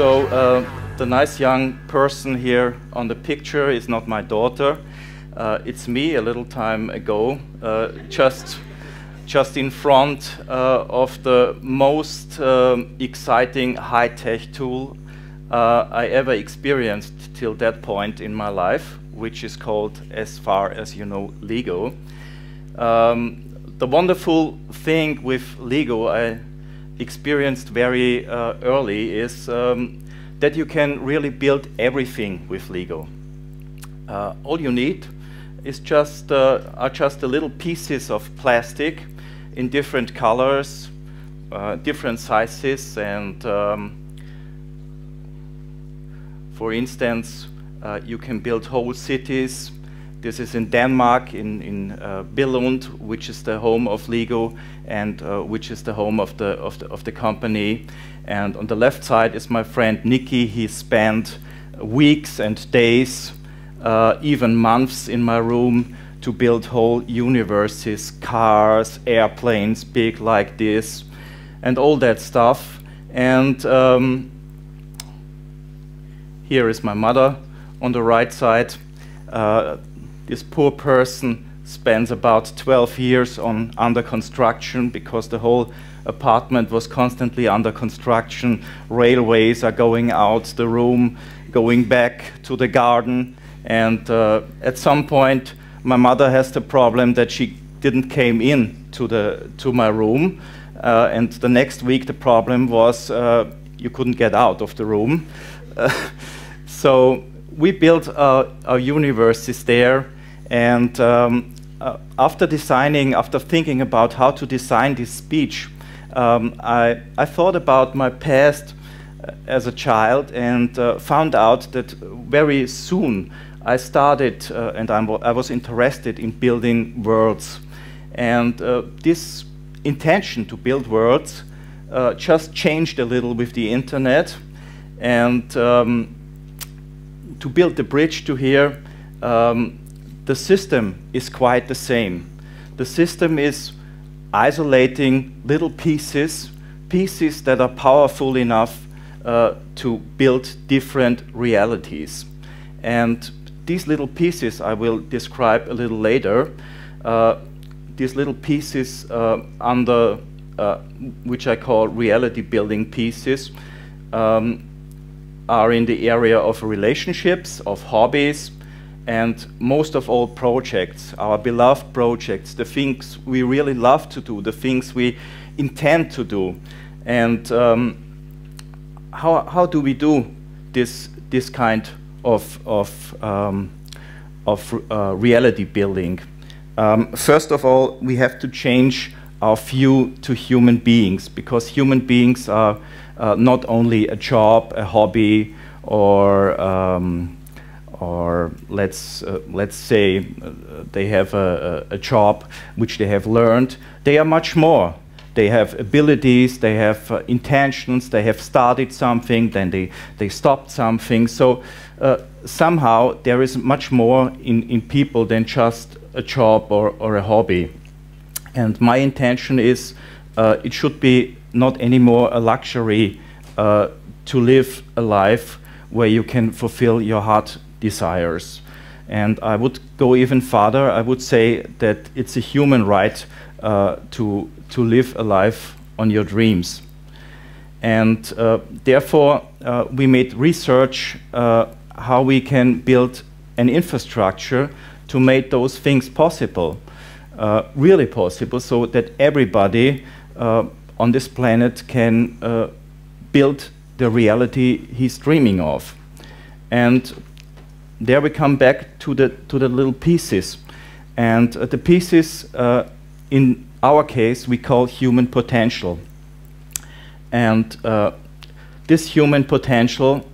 The nice young person here on the picture is not my daughter. It's me a little time ago, just in front of the most exciting high-tech tool I ever experienced till that point in my life, which is called, as far as you know, Lego. The wonderful thing with Lego I experienced very early is that you can really build everything with Lego. All you need is are just the little pieces of plastic in different colors, different sizes, and for instance, you can build whole cities. This is in Denmark, in Billund, which is the home of Lego and which is the home of the company. And on the left side is my friend Nicky. He spent weeks and days, even months in my room to build whole universes, cars, airplanes, big like this, and all that stuff. And here is my mother on the right side. This poor person spends about 12 years under construction because the whole apartment was constantly under construction. Railways are going out the room, going back to the garden, and at some point my mother has the problem that she didn't came in to my room, and the next week the problem was you couldn't get out of the room. So we built our universes there, and after thinking about how to design this speech, I thought about my past as a child and found out that very soon I started and I was interested in building worlds. And this intention to build worlds just changed a little with the internet. And to build the bridge to here, the system is quite the same. The system is isolating little pieces that are powerful enough to build different realities. And these little pieces I will describe a little later. These little pieces which I call reality building pieces, are in the area of relationships, of hobbies, and most of all projects, our beloved projects, the things we really love to do, the things we intend to do. And how do we do this kind of reality building? First of all, we have to change our view to human beings, because human beings are not only a job, a hobby, or let's say they have a job which they have learned. They are much more. They have abilities, they have intentions, they have started something, then they stopped something. So somehow there is much more in people than just a job or a hobby. And my intention is it should be not anymore a luxury to live a life where you can fulfill your heart desires. And I would go even farther. I would say that it's a human right to live a life on your dreams. And therefore, we made research how we can build an infrastructure to make those things possible, really possible, so that everybody on this planet can build the reality he's dreaming of. And there we come back to the little pieces. And the pieces, in our case, we call human potential. And this human potential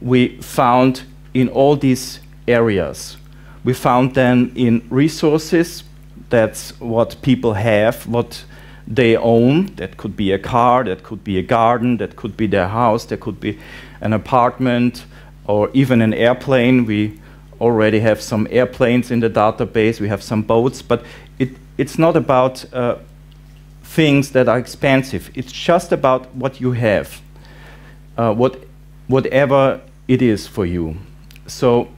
we found in all these areas. We found them in resources. That's what people have, what they own. That could be a car, that could be a garden, that could be their house, that could be an apartment, or even an airplane. We already have some airplanes in the database, we have some boats, but it's not about things that are expensive. It's just about what you have. What whatever it is for you. So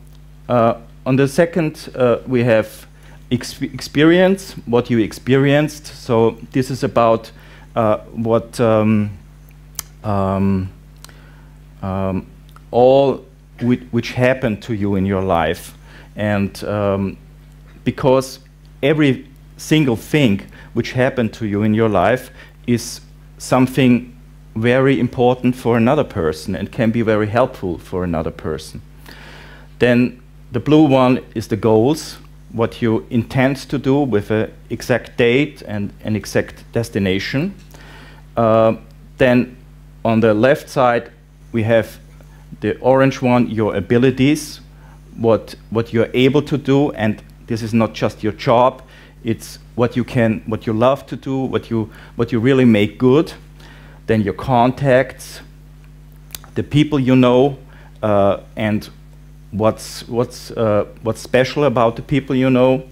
on the second, we have experience, what you experienced. So this is about what all which happened to you in your life. And because every single thing which happened to you in your life is something very important for another person and can be very helpful for another person. Then the blue one is the goals, what you intend to do with an exact date and an exact destination. Then on the left side we have the orange one, your abilities, what you're able to do, and this is not just your job, it's what you love to do, what you really make good. Then your contacts, the people you know, and what's special about the people you know,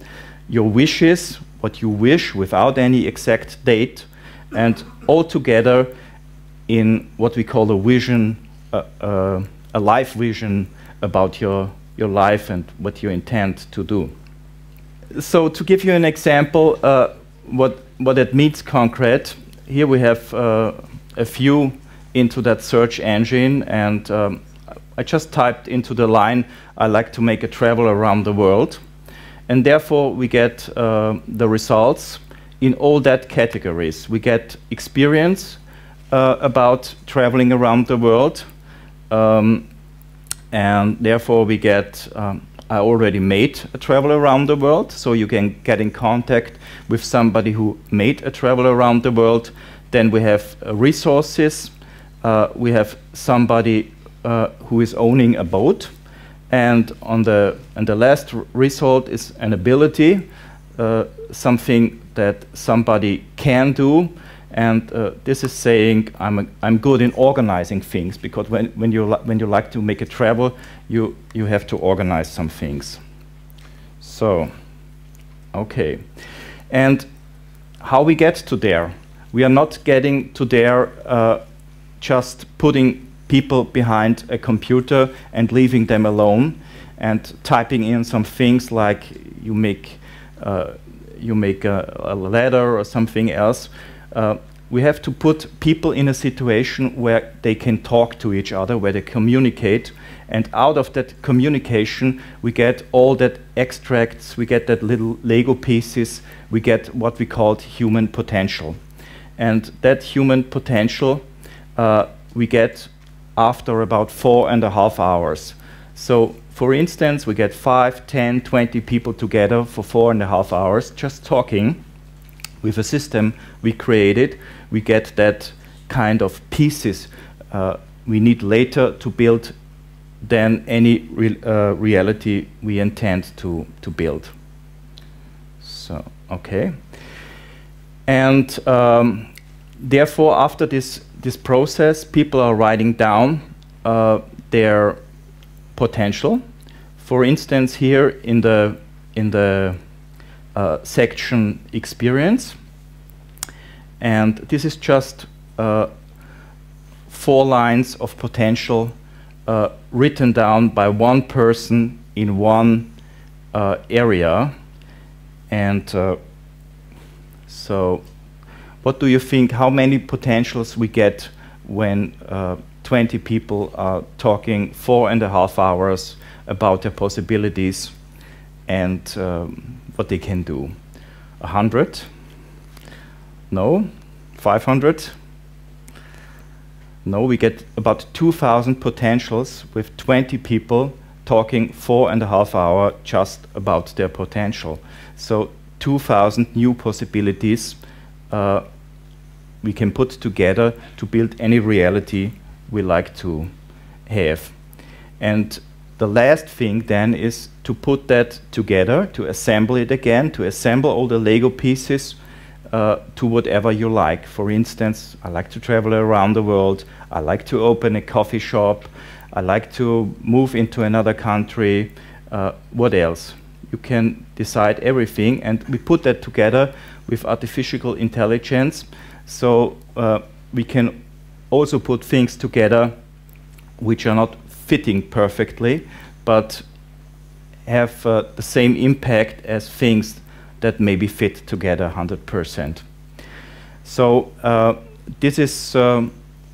your wishes, what you wish without any exact date, and all together in what we call a vision, a life vision about your life and what you intend to do. So to give you an example, what it means concrete, here we have a few into that search engine, and I just typed into the line, I like to make a travel around the world, and therefore we get the results in all that categories. We get experience about traveling around the world, and therefore we get I already made a travel around the world, so you can get in contact with somebody who made a travel around the world. Then we have resources, we have somebody who is owning a boat, and the last result is an ability, something that somebody can do, and this is saying I'm good in organizing things, because when you like to make a travel, you have to organize some things. So, okay, and how we get to there? We are not getting to there just putting people behind a computer and leaving them alone and typing in some things like you make a letter or something else. We have to put people in a situation where they can talk to each other, where they communicate, and out of that communication we get all that extracts, we get that little Lego pieces, we get what we call human potential. And that human potential we get after about 4.5 hours. So for instance, we get 5, 10, 20 people together for 4.5 hours just talking. With a system we created, we get that kind of pieces we need later to build than any reality we intend to build. So, okay. And therefore, after this process, people are writing down their potential. For instance, here in the section experience, and this is just 4 lines of potential written down by one person in one area. And so what do you think, how many potentials we get when 20 people are talking 4.5 hours about their possibilities and what they can do? 100? No? 500? No, we get about 2,000 potentials with 20 people talking 4.5 hours just about their potential. So 2,000 new possibilities we can put together to build any reality we like to have. And the last thing then is to put that together, to assemble it again, to assemble all the Lego pieces to whatever you like. For instance, I like to travel around the world, I like to open a coffee shop, I like to move into another country, what else? You can decide everything, and we put that together with artificial intelligence, so we can also put things together which are not fitting perfectly, but have the same impact as things that maybe fit together 100%. So this is the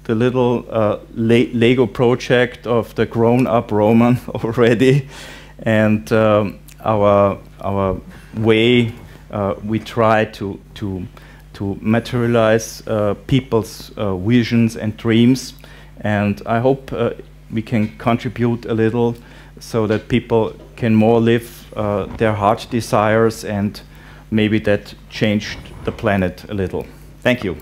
little Lego project of the grown-up Roman already, and our way we try to materialize people's visions and dreams, and I hope we can contribute a little so that people can more live their heart desires, and maybe that changed the planet a little. Thank you.